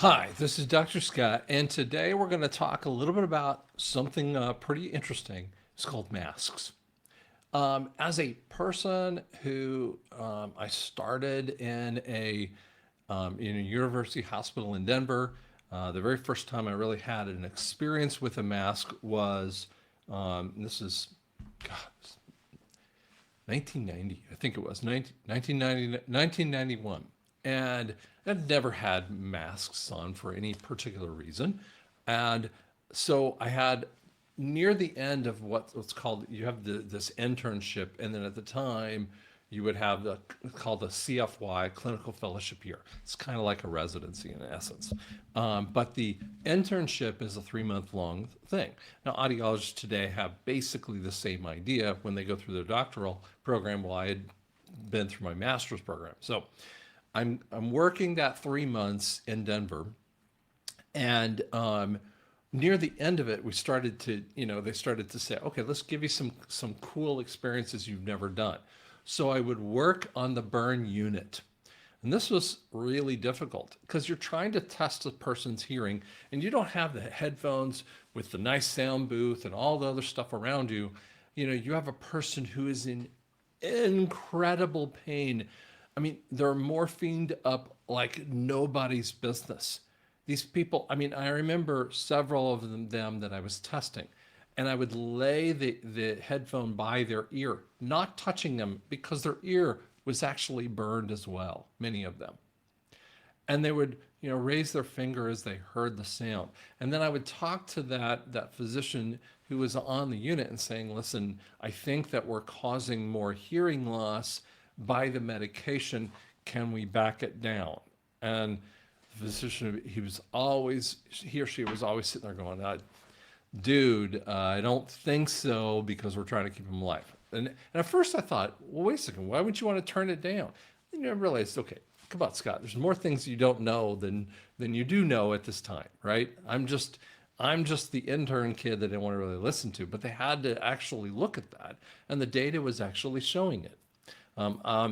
Hi, this is Dr. Scott, and today we're going to talk a little bit about something pretty interesting. It's called masks. As a person who I started in a university hospital in Denver, the very first time I really had an experience with a mask was this is God, 1990, I think it was 1991. And I'd never had masks on for any particular reason. And so I had near the end of what's called, you have this internship. And then at the time, you would have the called the CFY, clinical fellowship year. It's kind of like a residency in essence. But the internship is a 3 month long thing. Now, audiologists today have basically the same idea when they go through their doctoral program. Well, I had been through my master's program. So I'm working that 3 months in Denver, and near the end of it, we started to, they started to say, okay, let's give you some cool experiences you've never done. So I would work on the burn unit. And this was really difficult because you're trying to test a person's hearing and you don't have the headphones with the nice sound booth and all the other stuff around you. You have a person who is in incredible pain. I mean, they're morphined up like nobody's business. These people, I mean, I remember several of them that I was testing, and I would lay the headphone by their ear, not touching them because their ear was actually burned as well, many of them. And they would, raise their finger as they heard the sound. And then I would talk to that physician who was on the unit and saying, listen, I think that we're causing more hearing loss by the medication. Can we back it down? And the physician, he or she was always sitting there going, dude, I don't think so because we're trying to keep him alive. And at first I thought, well, wait a second, why would you want to turn it down? And I realized, okay, come on, Scott, there's more things you don't know than you do know at this time, right? I'm just the intern kid that they didn't want to really listen to, but they had to actually look at that, and the data was actually showing it.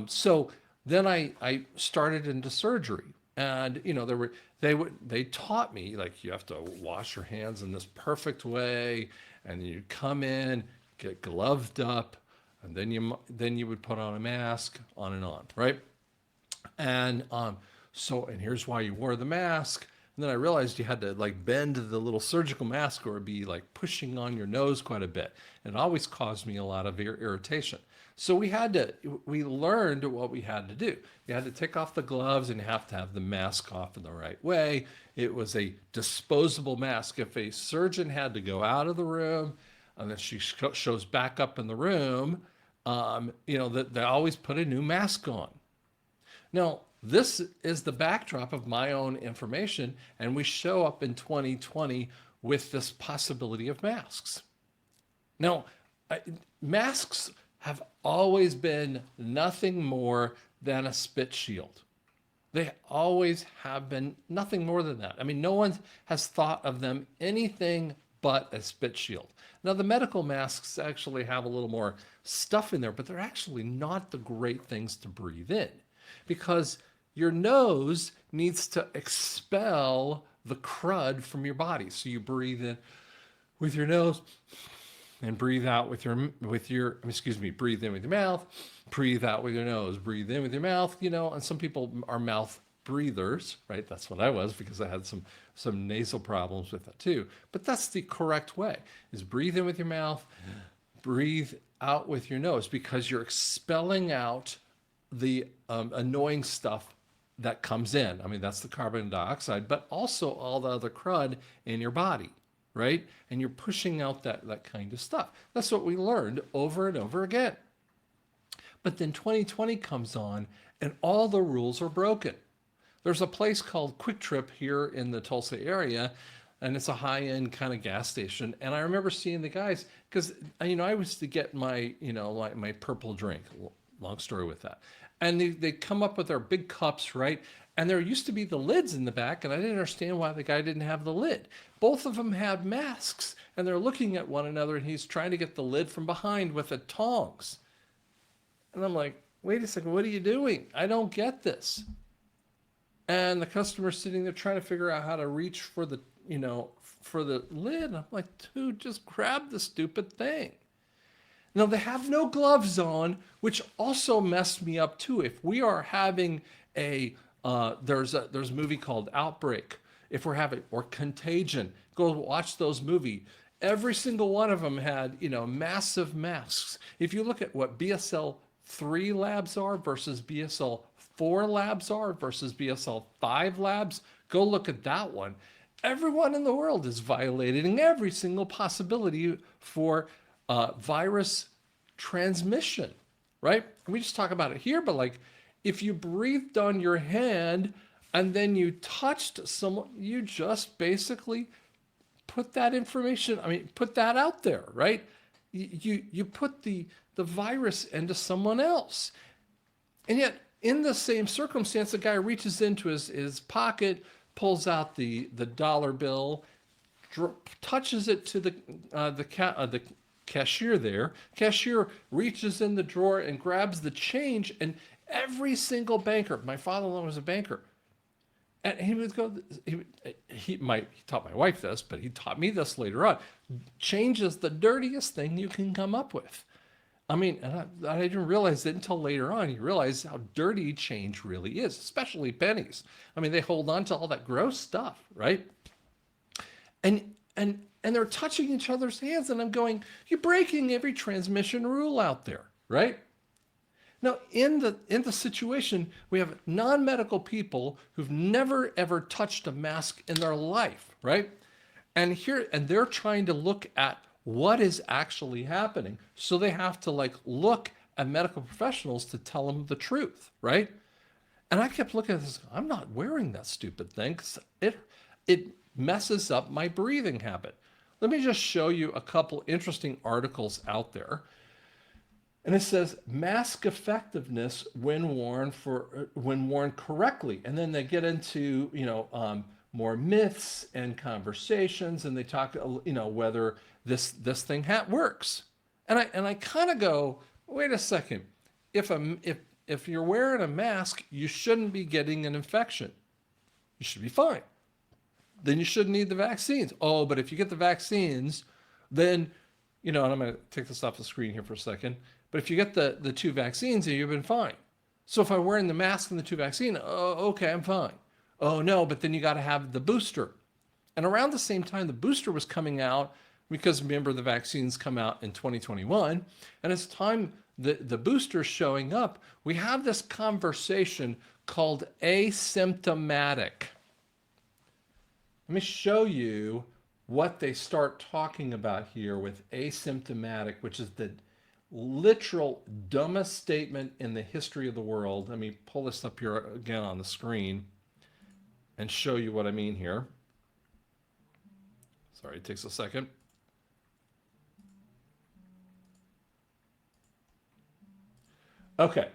So then I started into surgery, and they taught me, like, you have to wash your hands in this perfect way, and you come in, get gloved up, and then you would put on a mask, on and on, right? And here's why you wore the mask. And then I realized you had to like bend the little surgical mask or it'd be like pushing on your nose quite a bit. And it always caused me a lot of irritation. So we learned what we had to do. You had to take off the gloves and you have to have the mask off in the right way. It was a disposable mask. If a surgeon had to go out of the room and then she shows back up in the room, that they always put a new mask on. Now, this is the backdrop of my own information, and we show up in 2020 with this possibility of masks. Now, masks have always been nothing more than a spit shield. They always have been nothing more than that. I mean, no one has thought of them anything but a spit shield. Now, the medical masks actually have a little more stuff in there, but they're actually not the great things to breathe in because your nose needs to expel the crud from your body. So you breathe in with your nose and breathe out breathe in with your mouth, breathe out with your nose, breathe in with your mouth, and some people are mouth breathers, right? That's what I was because I had some nasal problems with that too. But that's the correct way, is breathe in with your mouth, breathe out with your nose, because you're expelling out the annoying stuff that comes in. I mean, that's the carbon dioxide, but also all the other crud in your body, right? And you're pushing out that kind of stuff. That's what we learned over and over again. But then 2020 comes on and all the rules are broken. There's a place called Quick Trip here in the Tulsa area, and it's a high-end kind of gas station. And I remember seeing the guys, because I was to get my like my purple drink. Long story with that. And they come up with their big cups, right? And there used to be the lids in the back, and I didn't understand why the guy didn't have the lid. Both of them had masks, and they're looking at one another, and he's trying to get the lid from behind with the tongs. And I'm like, wait a second, what are you doing? I don't get this. and the customer's sitting there trying to figure out how to reach for the, for the lid. I'm like, dude, just grab the stupid thing. Now they have no gloves on, which also messed me up too. If we are having there's a movie called Outbreak. If we're having, or Contagion, go watch those movies. Every single one of them had, massive masks. If you look at what BSL 3 labs are versus BSL 4 labs are versus BSL 5 labs, go look at that one. Everyone in the world is violating every single possibility for virus transmission, right? We just talk about it here, but like if you breathed on your hand and then you touched someone, you just basically put that information, put that out there, right? You put the virus into someone else. And yet, in the same circumstance, the guy reaches into his pocket, pulls out the dollar bill, touches it to the cashier there. Cashier reaches in the drawer and grabs the change, and every single banker, my father-in-law was a banker, and he would go, he taught my wife this, but he taught me this later on. Change is the dirtiest thing you can come up with. And I didn't realize it until later on. You realize how dirty change really is, especially pennies. They hold on to all that gross stuff, right? And they're touching each other's hands, and I'm going, you're breaking every transmission rule out there, right? Now, in the situation, we have non-medical people who've never ever touched a mask in their life, right? And they're trying to look at what is actually happening. So they have to look at medical professionals to tell them the truth, right? And I kept looking at this, I'm not wearing that stupid thing because it messes up my breathing habit. Let me just show you a couple interesting articles out there. And it says mask effectiveness when worn correctly. And then they get into, more myths and conversations, and they talk, whether this thing works. And I kind of go, wait a second. If you're wearing a mask, you shouldn't be getting an infection. You should be fine. Then you shouldn't need the vaccines. Oh, but if you get the vaccines, then, and I'm going to take this off the screen here for a second. But if you get the 2 vaccines, then you've been fine. So if I'm wearing the mask and the 2 vaccine, oh, okay, I'm fine. Oh no, but then you got to have the booster. And around the same time, the booster was coming out, because remember the vaccines come out in 2021. And it's time the booster's showing up, we have this conversation called asymptomatic. Let me show you what they start talking about here with asymptomatic, which is the literal dumbest statement in the history of the world. Let me pull this up here again on the screen and show you what I mean here. Sorry, it takes a second. Okay.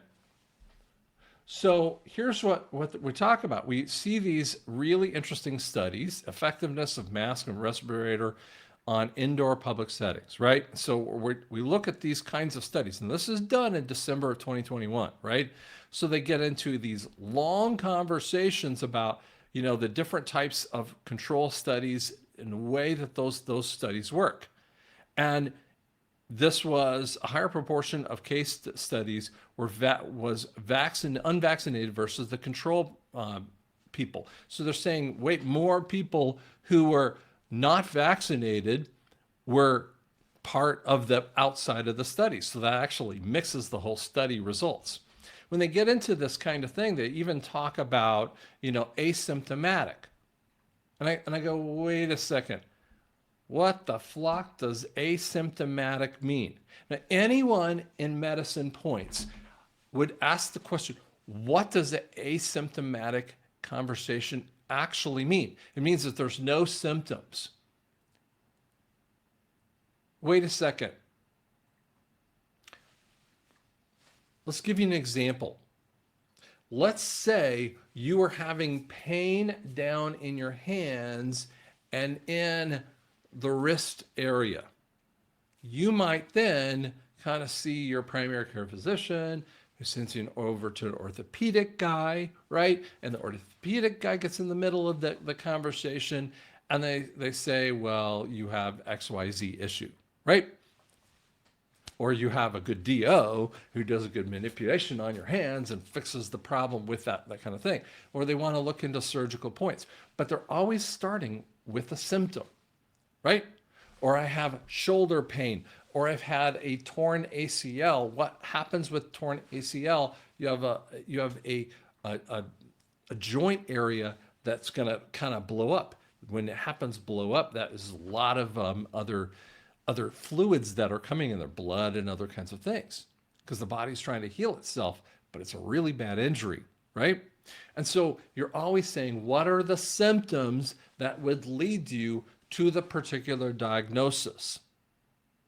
So here's what we talk about. We see these really interesting studies, effectiveness of mask and respirator on indoor public settings, right? So we look at these kinds of studies, and this is done in December of 2021, right? So they get into these long conversations about, the different types of control studies and the way that those studies work. And this was a higher proportion of case studies was unvaccinated versus the control people. So they're saying, wait, more people who were not vaccinated were part of the outside of the study. So that actually mixes the whole study results. When they get into this kind of thing, they even talk about, asymptomatic. And I go, wait a second. What the flock does asymptomatic mean? Now, anyone in medicine points would ask the question, what does the asymptomatic conversation actually mean? It means that there's no symptoms. Wait a second. Let's give you an example. Let's say you are having pain down in your hands and in the wrist area. You might then kind of see your primary care physician, we send you over to an orthopedic guy, right? And the orthopedic guy gets in the middle of the conversation and they say, well, you have XYZ issue, right? Or you have a good DO who does a good manipulation on your hands and fixes the problem with that kind of thing. Or they want to look into surgical points, but they're always starting with a symptom, right? Or I have shoulder pain, or I've had a torn ACL. What happens with torn ACL? You have a joint area that's going to kind of blow up. When it happens blow up, that is a lot of other fluids that are coming in their blood and other kinds of things because the body's trying to heal itself, but it's a really bad injury, right? And so you're always saying, what are the symptoms that would lead you to the particular diagnosis?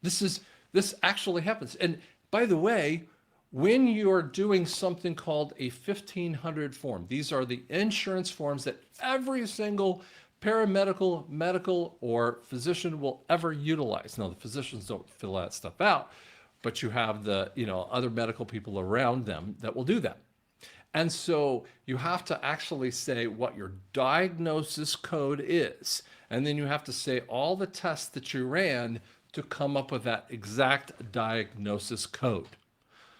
This actually happens. And by the way, when you're doing something called a 1500 form, these are the insurance forms that every single paramedical, medical, or physician will ever utilize. Now, the physicians don't fill that stuff out, but you have the, other medical people around them that will do that. And so you have to actually say what your diagnosis code is. And then you have to say all the tests that you ran to come up with that exact diagnosis code.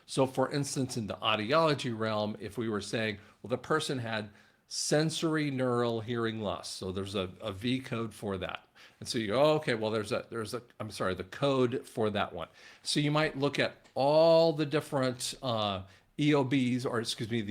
So for instance, in the audiology realm, if we were saying, well, the person had sensory neural hearing loss. So there's a V code for that. And so you go, okay, well, the code for that one. So you might look at all the different EOBs, or excuse me,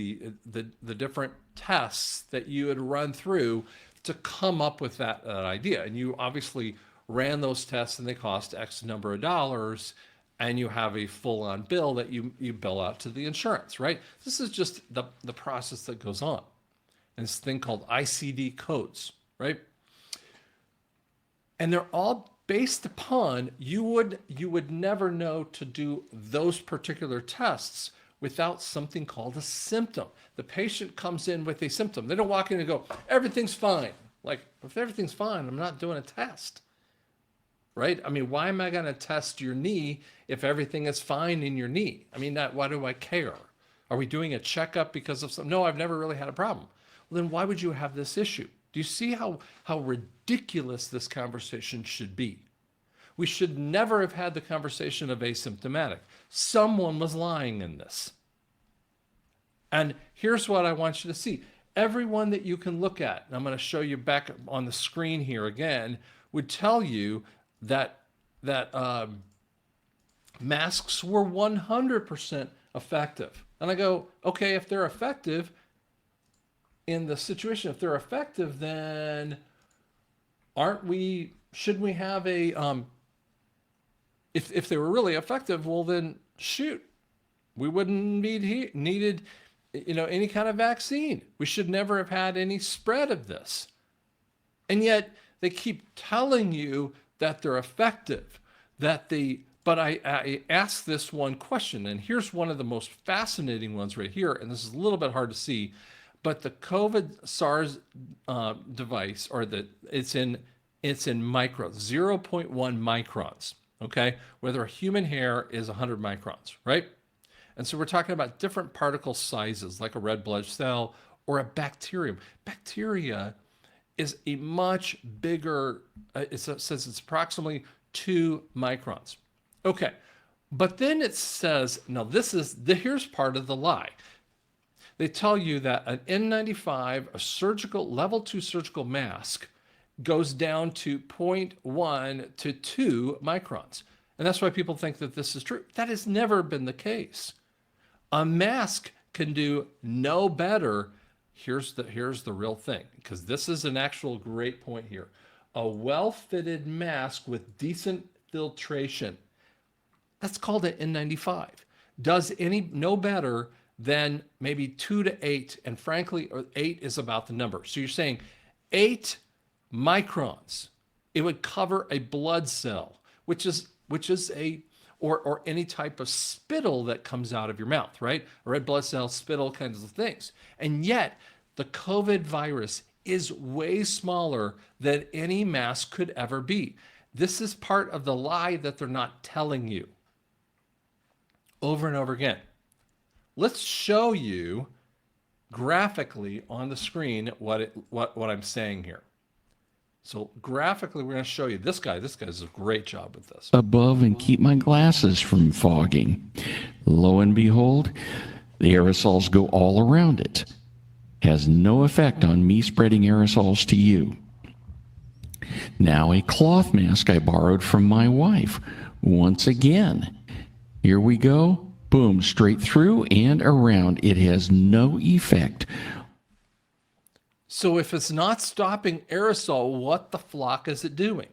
the different tests that you had run through to come up with that idea. And you obviously ran those tests and they cost X number of dollars, and you have a full-on bill that you bill out to the insurance, right? This is just the process that goes on. And this thing called ICD codes, right? And they're all based upon you would never know to do those particular tests without something called a symptom. The patient comes in with a symptom. They don't walk in and go, everything's fine. Like, if everything's fine, I'm not doing a test, right? I mean, why am I going to test your knee if everything is fine in your knee? I mean, why do I care? Are we doing a checkup because of something? No, I've never really had a problem. Well, then why would you have this issue? Do you see how ridiculous this conversation should be? We should never have had the conversation of asymptomatic. Someone was lying in this. And here's what I want you to see. Everyone that you can look at, and I'm going to show you back on the screen here again, would tell you that masks were 100% effective. And I go, okay, if they're effective, in the situation, if they're effective, then shouldn't we have a, if they were really effective, well then shoot, we wouldn't be needed, any kind of vaccine. We should never have had any spread of this. And yet they keep telling you that they're effective, but I asked this one question, and here's one of the most fascinating ones right here, and this is a little bit hard to see. But the COVID SARS device, it's in microns, 0.1 microns, okay? Whether a human hair is 100 microns, right? And so we're talking about different particle sizes, like a red blood cell or a bacterium. Bacteria is a much bigger, it says it's approximately 2 microns. Okay, but then it says, now here's part of the lie. They tell you that an N95, a surgical, level 2 surgical mask, goes down to 0.1 to 2 microns. And that's why people think that this is true. That has never been the case. A mask can do no better. Here's the real thing, because this is an actual great point here. A well-fitted mask with decent filtration, that's called an N95, does no better than maybe 2 to 8, and frankly, 8 is about the number. So you're saying 8 microns, it would cover a blood cell, which is or any type of spittle that comes out of your mouth, right? A red blood cell, spittle, kinds of things. And yet, the COVID virus is way smaller than any mask could ever be. This is part of the lie that they're not telling you over and over again. let's show you graphically on the screen what I'm saying here. So graphically, we're going to show you this guy. This guy does a great job with this. Above and keep my glasses from fogging. Lo and behold, the aerosols go all around it. Has no effect on me spreading aerosols to you. Now a cloth mask I borrowed from my wife. Once again, here we go. Boom, straight through and around. It has no effect. So if it's not stopping aerosol, what the flock is it doing?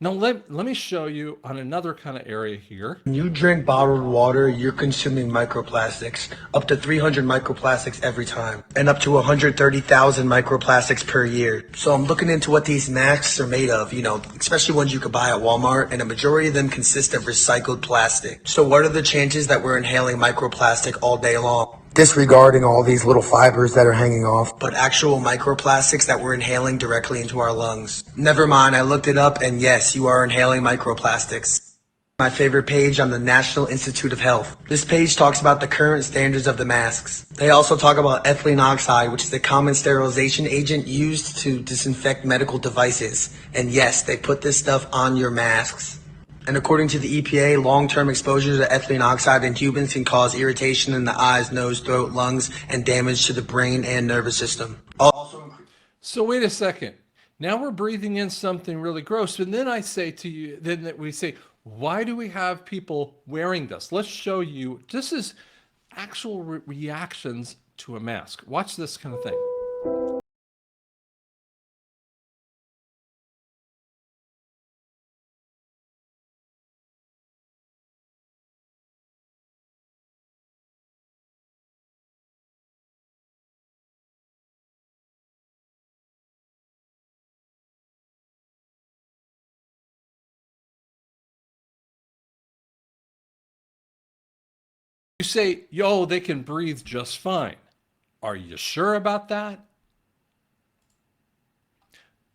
Now let me show you on another kind of area here. When you drink bottled water, you're consuming microplastics, up to 300 microplastics every time, and up to 130,000 microplastics per year. So I'm looking into what these masks are made of, especially ones you could buy at Walmart, and a majority of them consist of recycled plastic. So what are the chances that we're inhaling microplastic all day long? Disregarding all these little fibers that are hanging off, but actual microplastics that we're inhaling directly into our lungs. Never mind, I looked it up, and yes, you are inhaling microplastics. My favorite page on the National Institute of Health. This page talks about the current standards of the masks. They also talk about ethylene oxide, which is a common sterilization agent used to disinfect medical devices. And yes, they put this stuff on your masks. And according to the EPA, long-term exposure to ethylene oxide in humans can cause irritation in the eyes, nose, throat, lungs, and damage to the brain and nervous system. So wait a second. Now we're breathing in something really gross. And then I say to you, then we say, why do we have people wearing this? Let's show you. This is actual reactions to a mask. Watch this kind of thing. You say, yo, they can breathe just fine. Are you sure about that?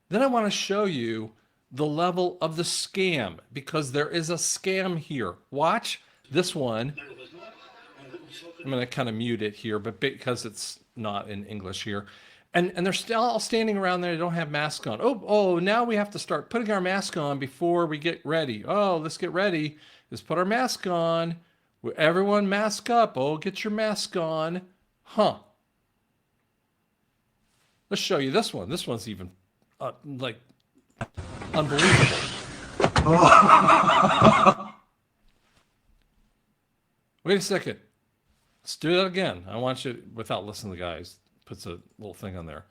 Then I want to show you the level of the scam, because there is a scam here. Watch this one. I'm going to kind of mute it here, but because it's not in English here. And they're still all standing around there. They don't have masks on. Oh, now we have to start putting our mask on before we get ready. Oh, let's get ready. Let's put our mask on. Everyone mask up. Oh, get your mask on. Huh. Let's show you this one. This one's even like unbelievable. Wait a second. Let's do that again. I want you, without listening to the guys, puts a little thing on there.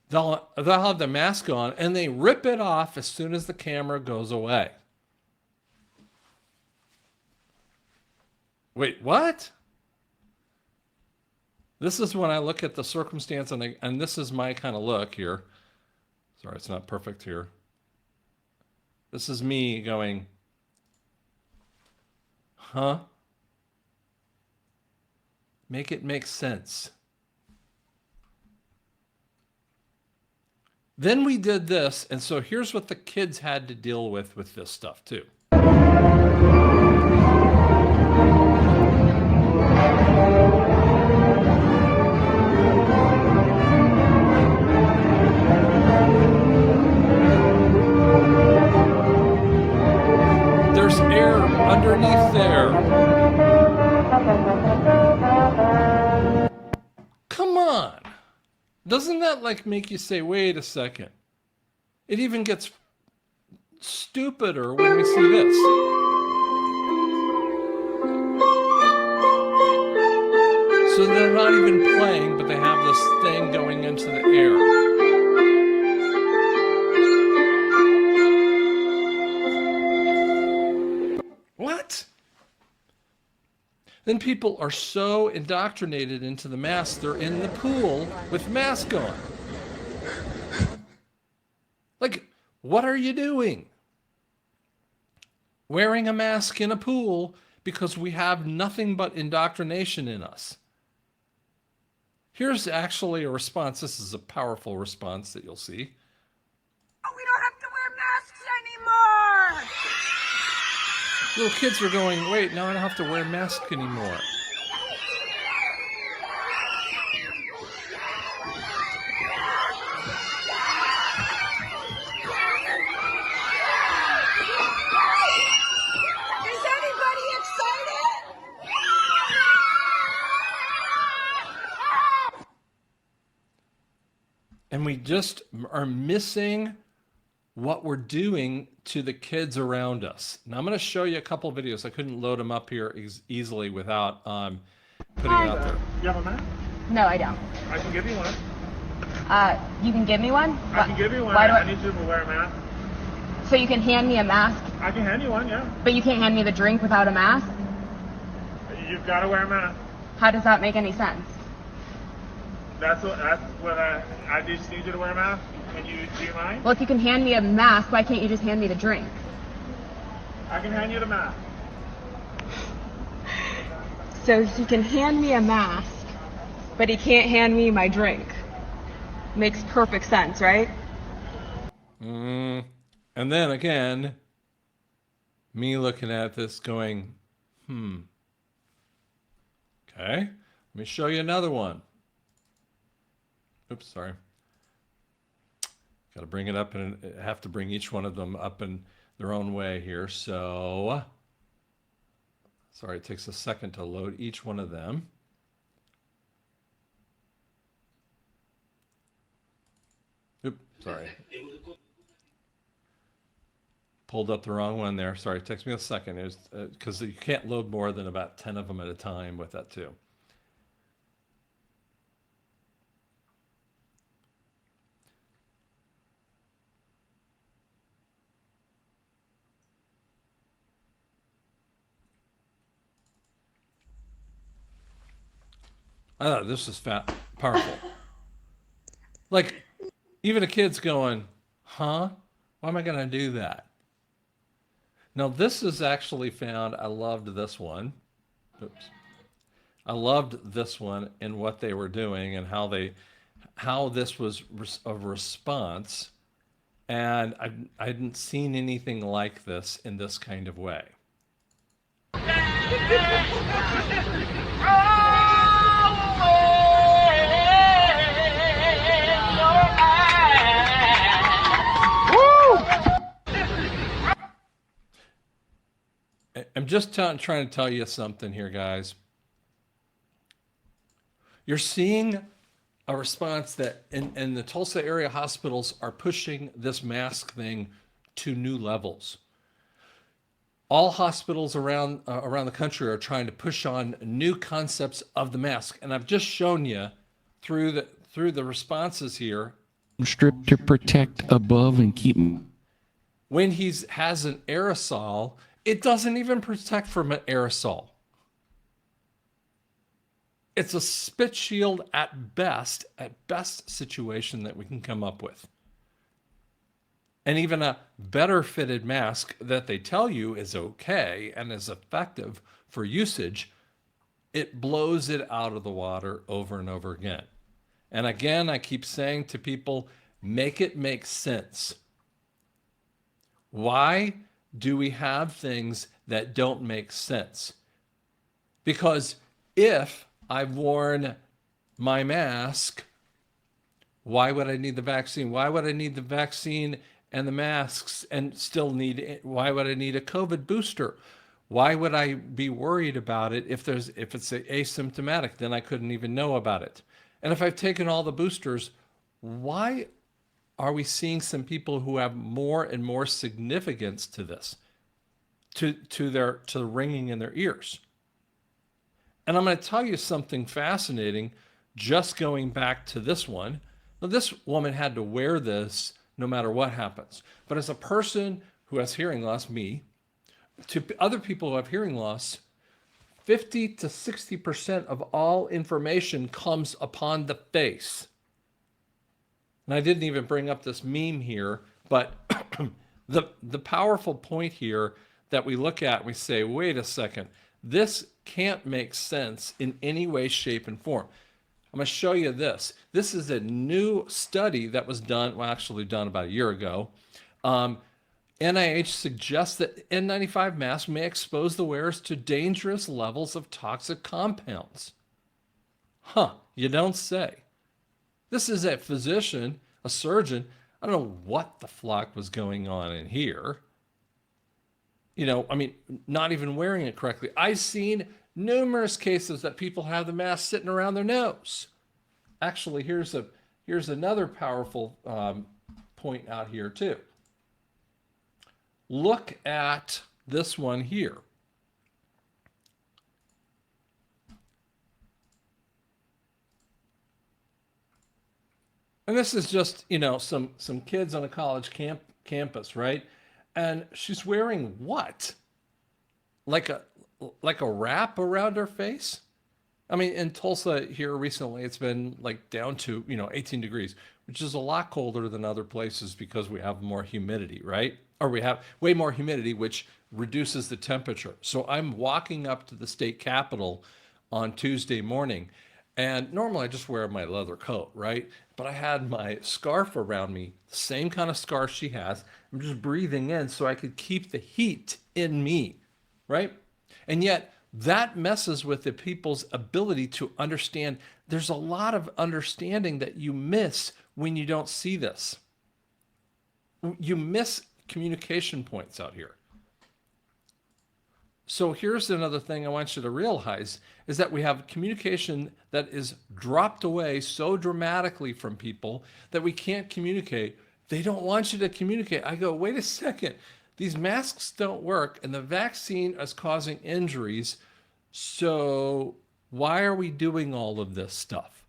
They'll have the mask on and they rip it off as soon as the camera goes away. Wait, what? This is when I look at the circumstance, and this is my kind of look here. Sorry, it's not perfect here. This is me going, huh? Make it make sense. Then we did this, and so here's what the kids had to deal with this stuff too. There's air underneath there. Come on. Doesn't that like make you say, wait a second? It even gets stupider when we see this. So they're not even playing, but they have this thing going into the air. What? Then people are so indoctrinated into the mask, they're in the pool with mask on. Like, what are you doing? Wearing a mask in a pool because we have nothing but indoctrination in us. Here's actually a response. This is a powerful response that you'll see. We don't have to wear masks anymore. Little kids are going, wait, now I don't have to wear a mask anymore. And we just are missing what we're doing to the kids around us. Now I'm going to show you a couple of videos. I couldn't load them up here easily without putting it out there. You have a mask? No, I don't. I can give you one. You can give me one? I can give you one. Why do I need you to wear a mask. So you can hand me a mask, I can hand you one, yeah. but you can't hand me the drink without a mask? You've got to wear a mask. How does that make any sense? That's what I just need you to wear a mask. Do you mind? Well, if you can hand me a mask, why can't you just hand me the drink? I can hand you the mask. So he can hand me a mask, but he can't hand me my drink. Makes perfect sense, right? And then again, me looking at this going, okay, let me show you another one. Oops, sorry. Got to bring it up and have to bring each one of them up in their own way here. So, sorry, it takes a second to load each one of them. Oops, sorry. Pulled up the wrong one there. Sorry, it takes me a second. It's because you can't load more than about 10 of them at a time with that too. I thought this was powerful. Like, even a kid's going, huh? Why am I going to do that? Now, this is actually found, I loved this one. Oops. I loved this one and what they were doing and how this was a response. And I hadn't seen anything like this in this kind of way. I'm just trying to tell you something here, guys. You're seeing a response that in the Tulsa area hospitals are pushing this mask thing to new levels. All hospitals around the country are trying to push on new concepts of the mask, and I've just shown you through the responses here. Strip to protect above and keep. When has an aerosol, it doesn't even protect from an aerosol. It's a spit shield at best situation that we can come up with. And even a better fitted mask that they tell you is okay and is effective for usage, it blows it out of the water over and over again. And again, I keep saying to people, make it make sense. Why do we have things that don't make sense? Because if I've worn my mask, why would I need the vaccine? Why would I need the vaccine and the masks and why would I need a COVID booster? Why would I be worried about it if it's asymptomatic? Then I couldn't even know about it. And if I've taken all the boosters, why are we seeing some people who have more and more significance to this, to the ringing in their ears? And I'm going to tell you something fascinating, just going back to this one. Now, this woman had to wear this no matter what happens. But as a person who has hearing loss, me, to other people who have hearing loss, 50 to 60% of all information comes upon the face. And I didn't even bring up this meme here, but the powerful point here that we look at, we say, wait a second, this can't make sense in any way, shape, and form. I'm going to show you this. This is a new study that was done, well, actually done about a year ago. NIH suggests that N95 masks may expose the wearers to dangerous levels of toxic compounds. Huh, you don't say. This is a physician, a surgeon. I don't know what the flock was going on in here. Not even wearing it correctly. I've seen numerous cases that people have the mask sitting around their nose. Actually, here's here's another powerful point out here too. Look at this one here. And this is just, some kids on a college campus, right? And she's wearing what? Like a wrap around her face? I mean, in Tulsa here recently, it's been like down to, 18 degrees, which is a lot colder than other places because we have more humidity, right? Or we have way more humidity, which reduces the temperature. So I'm walking up to the state capitol on Tuesday morning, and normally I just wear my leather coat, right? But I had my scarf around me, the same kind of scarf she has. I'm just breathing in so I could keep the heat in me, right? And yet that messes with the people's ability to understand. There's a lot of understanding that you miss when you don't see this. You miss communication points out here. So here's another thing I want you to realize is that we have communication that is dropped away so dramatically from people that we can't communicate. They don't want you to communicate. I go, wait a second. These masks don't work and the vaccine is causing injuries. So why are we doing all of this stuff?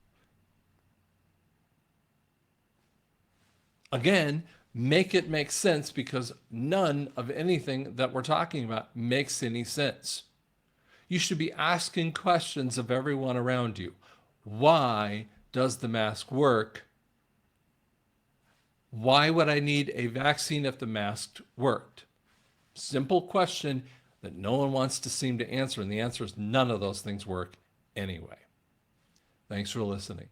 Again, make it make sense, because none of anything that we're talking about makes any sense. You should be asking questions of everyone around you. Why does the mask work? Why would I need a vaccine if the mask worked? Simple question that no one wants to seem to answer. And the answer is none of those things work anyway. Thanks for listening.